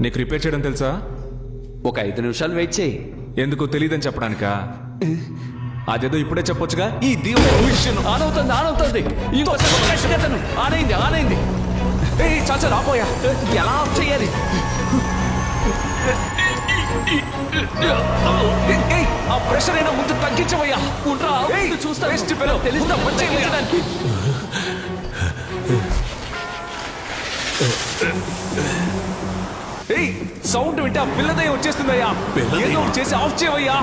నీకు రిపేర్ చేయడం తెలుసా? ఒక 5 నిమిషాలు వెయిట్ చేయి. ఎందుకు తెలియదని చెప్పడానికా? అదేదో ఇప్పుడే చెప్పొచ్చుగా. ఈ ఆనవుతుంది. ఆనైంది. చాలు రాపోయా. ఎలా ఆఫ్ చేయాలి? ఆ ప్రెషర్ అయినా ముందు తగ్గించవయ్యా. చూస్తా తెలుస్తా వచ్చేయడానికి. సౌండ్ వింటే ఆ పిల్లదయ్య వచ్చేస్తుందయ్యా. ఏదో చేసి ఆఫ్ చేయవయ్యా.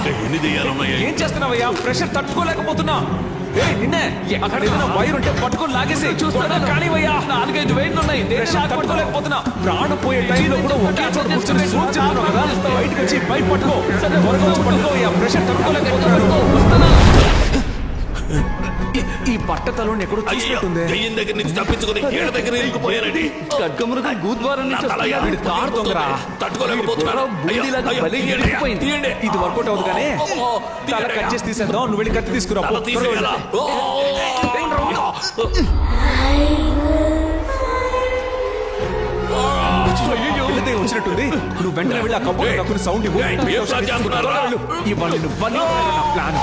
ఏం చేస్తున్నావయ్యా? ప్రెషర్ తట్టుకోలేకపోతున్నా. నిన్నే అక్కడ ఏదైనా వైర్ ఉంటే పట్టుకొని లాగేసి చూస్తున్నా. కానివయ్యా, 4-5 వైర్లు ఉన్నాయి. తట్టుకోలేకపోతున్నా. ప్రాణం పోయే టైంలో కూడా ఒకే చోట కూర్చొని చూస్తున్నావు కదా. బయటకు వచ్చి పైప్ పట్టుకో. పట్టుకోవయ్యా. ప్రెషర్ తట్టుకోలేకపోతున్నా. ఈ బట్టతలో ఎక్కడో చూసినట్టుంది. ఖడ్గమృగం గూద్వారం నుంచి కారు దొంగరా. ఇది వర్కౌట్ అవుతుంది కానీ తల కట్ చేసి తీసేద్దాం. నువ్వు వెళ్ళి కత్తి తీసుకురా. వచ్చినట్టుంది. నువ్వు వెంటనే వెళ్ళి ఆ కప్పు సౌండ్ ఇవ్వాలి. Plan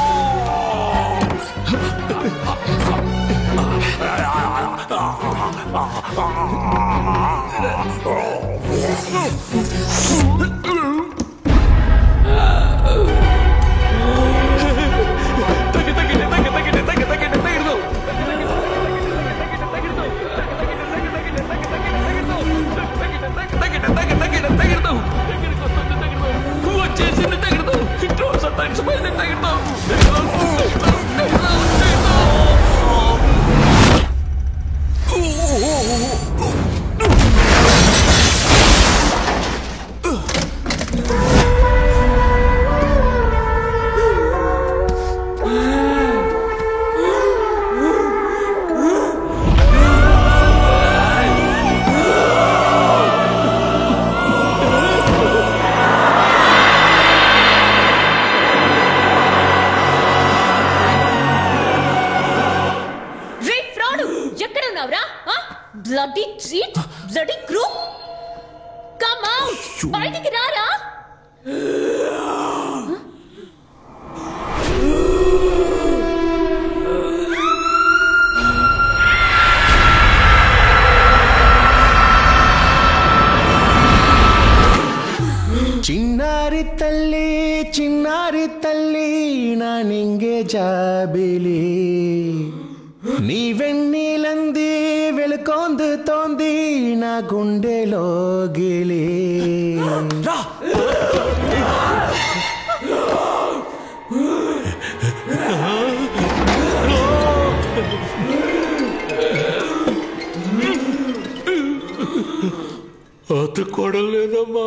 Bloody treat? Bloody crew? Come out! బయటికి రారా? చిన్నారి తల్లి నా నింగే జాబిలి నీ వెన్నీలంది వెలుకొందుతోంది నా గుండెలో గిలి. అతుకోవడం లేదమ్మా.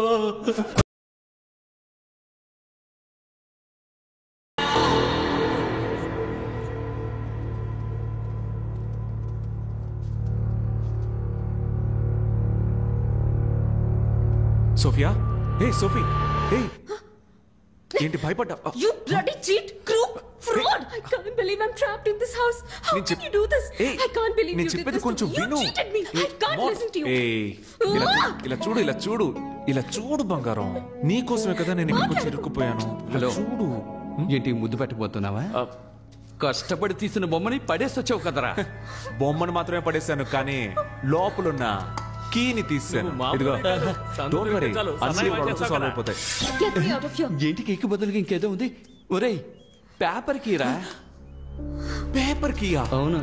సోఫియా, సోఫీ, ఏంటి భయపడ్డా? You bloody cheat, crook, fraud! I can't believe I'm trapped in this house. How can you do this? I can't believe you did this to me. You cheated me. I can't listen to you. ఇలా చూడు బంగారం. నీకోసమే కదా నేను ఇక్కడికి చిరుక్కుపోయాను. Hello, చూడు. ఏంటి ముద్దు పెట్టబోతున్నావా? కష్టపడి తీసిన బొమ్మని పడేసి వచ్చావు కదరా. బొమ్మను మాత్రమే పడేశాను, కానీ లోపలున్న కీని తీసాను. ఏంటి కేక్ బదులుగా ఇంకేదో ఉంది. ఒరేయ్, పేపర్ కీరా. పేపర్ కీయా? అవును.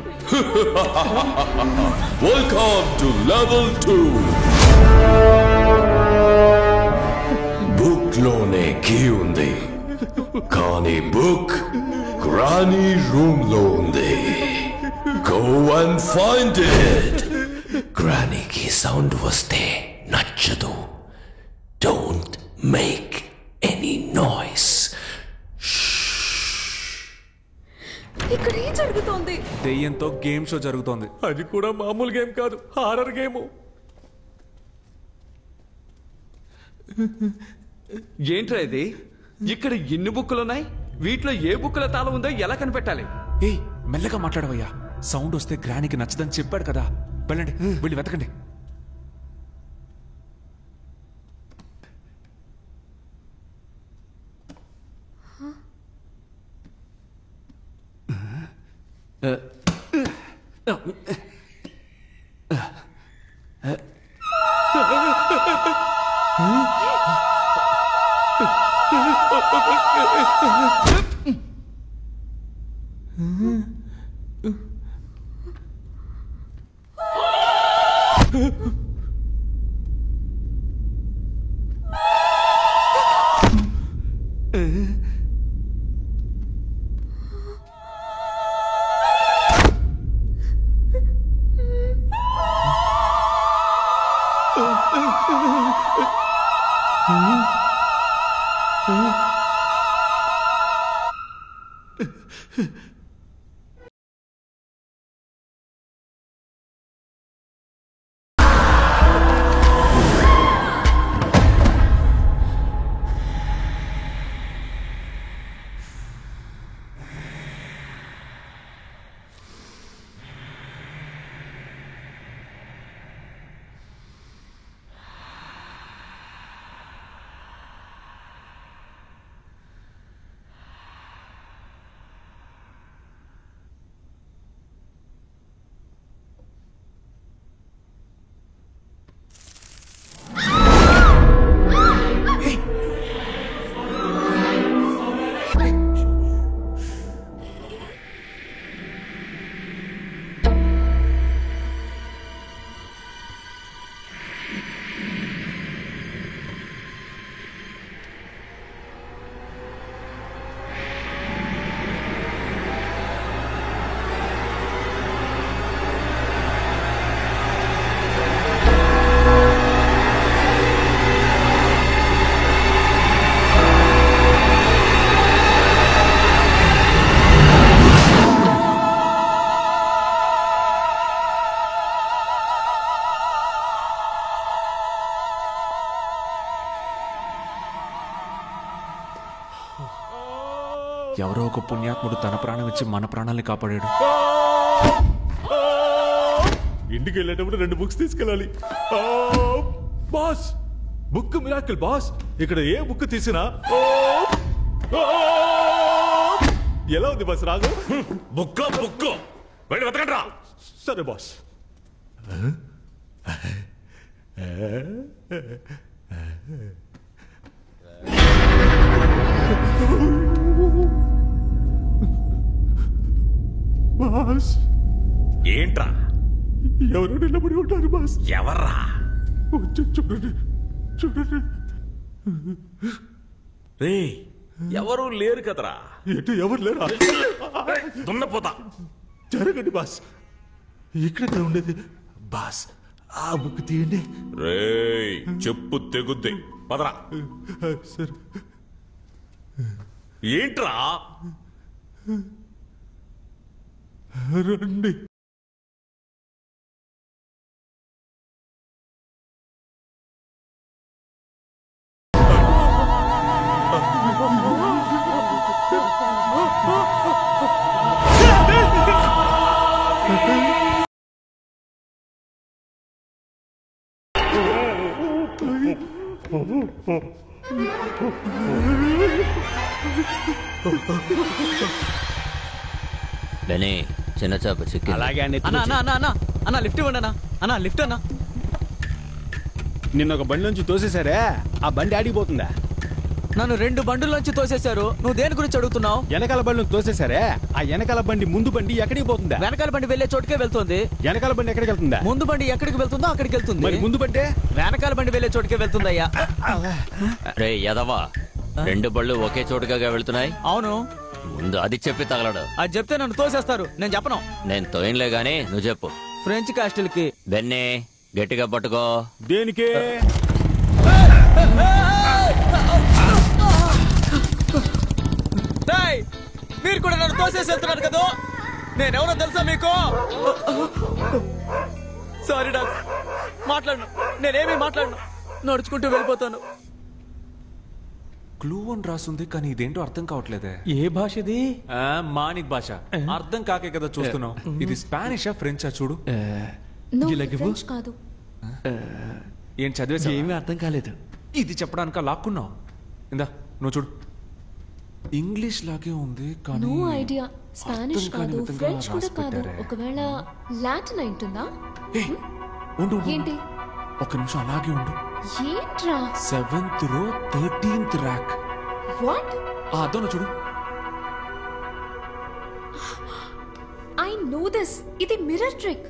Welcome to level 2. బుక్ లోనే కీ ఉంది, కానీ బుక్ గ్రానీ రూమ్ లో ఉంది. Go and find it. గ్రానీకి సౌండ్ వస్తే నచ్చదు. Don't make any noise. ఇక్కడ ఏం జరుగుతోంది? దెయ్యంతో గేమ్ షో జరుగుతోంది. అది కూడా మామూలు గేమ్ కాదు, హారర్ గేమ్. ఏంట్రా ఇది? ఇక్కడ ఎన్ని బుక్కులున్నాయి? వీటిలో ఏ బుక్కుల తాళం ఉందో ఎలా కనిపెట్టాలి? మెల్లగా మాట్లాడవయ్యా. సౌండ్ వస్తే గ్రానీకి నచ్చదని చెప్పాడు కదా. వెళ్ళండి, వెళ్ళి వెతకండి. ఎవరో ఒక పుణ్యాత్ముడు తన ప్రాణం ఇచ్చి మన ప్రాణాలని కాపాడాడు. ఇంటికి వెళ్ళేటప్పుడు 2 బుక్స్ తీసుకెళ్ళాలి. Boss, book miracle boss. ఇక్కడ ఏ బుక్ తీసినా ఎలా ఉంది బాస్? రాగు బుక్ వెళ్ళి వెతకండ్రా. సరే బాస్. బాస్, ఏంట్రా? ఎవరు నిలబడి ఉంటారు బాస్? ఎవర్రా? చూడండి చూడండి. రే, ఎవరు లేరు కదరా. ఎటు ఎవరు లేరా? దున్నపోతా. జరగండి బాస్, ఇక్కడే ఉండేది బాస్. ఆ బుక్ తీయండి. రేయ్, చెప్పు తెగుద్ది. పదరా. సరే. ఏంట్రా? రండి. బెనీ, చిన్న చేప చిక్కి. అలాగే అన్న లిఫ్ట్ ఇవ్వండి అన్న లిఫ్ట్ అన్న. నిన్న ఒక బండి నుంచి తోసేశారే, ఆ బండి ఆడిపోతుందా? నన్ను 2 బండుల్లోంచి తోసేశారు. నువ్వు దేని గురించి అడుగుతున్నావు? వెనకాల బండి నుంచి తోసేశారే, ఆ వెనకాల బండి ముందు బండి ఎక్కడికి పోతుందా? వెనకాల బండి వెళ్లే చోటుకే వెళ్తుంది. వెనకాల బండి ఎక్కడికి వెళ్తుందా? ముందు బండి ఎక్కడికి వెళ్తుందో అక్కడికి వెళ్తుంది. మరి ముందు బండి వెనకాల బండి వెళ్లే చోటుకే వెళ్తుందయ్యా. రే యదవా, 2 బళ్ళు ఒకే చోటుగా వెళ్తున్నాయి. అవును. ముందు అది చెప్పి తగలడు. అది చెప్తే నన్ను తోసేస్తారు. నేను చెప్పను. నేను తోయన్లే గానీ నువ్వు చెప్పు. ఫ్రెంచ్ కాస్టిల్ కి. బెన్నీ, గట్టిగా పట్టుకో. దేనికి? మీరు కూడా నన్ను తోసేసి వెళ్తున్నారు కదా. నేనెవరో తెలుసా మీకు? సారీ డాక్టర్, మాట్లాడను. నేనేమీ మాట్లాడను. నడుచుకుంటూ వెళ్ళిపోతాను. క్లూ అని రాసుంది కానీ ఇదేంటో అర్థం కావట్లేదే. ఏ భాష ఇది? మానిక్ భాష. అర్థం కాకే కదా చూస్తున్నావు. ఇది స్పానిషా ఫ్రెంచా చూడు. ఫ్రెంచ్ కాదు. ఏం చదివేసా? ఏమీ అర్థం కాలేదు. ఇది చెప్పడానిక లాక్కున్నావు. ఇందా నువ్వు చూడు. ఇంగ్లీష్ లాగే ఉంది కానీ నో ఐడియా. స్పానిష్ కాదు, ఫ్రెంచ్ కూడా కాదు. ఒకవేళ లాటిన్ అయింటుందా? ఉండు ఏంటి? ఒక నిమిషం అలాగే ఉండు. ఏంట్రా 7th row 13th rack. What అదోను చూడు. I know this. ఇది మిర్రర్ ట్రిక్.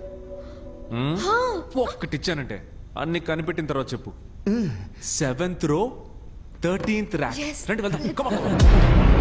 ఒక్కటిచ్చానంటే అన్ని కనిపెట్టిన తర్వాత చెప్పు. 7th row 13th rack. Yes. రండి వెళ్దాం. Come on.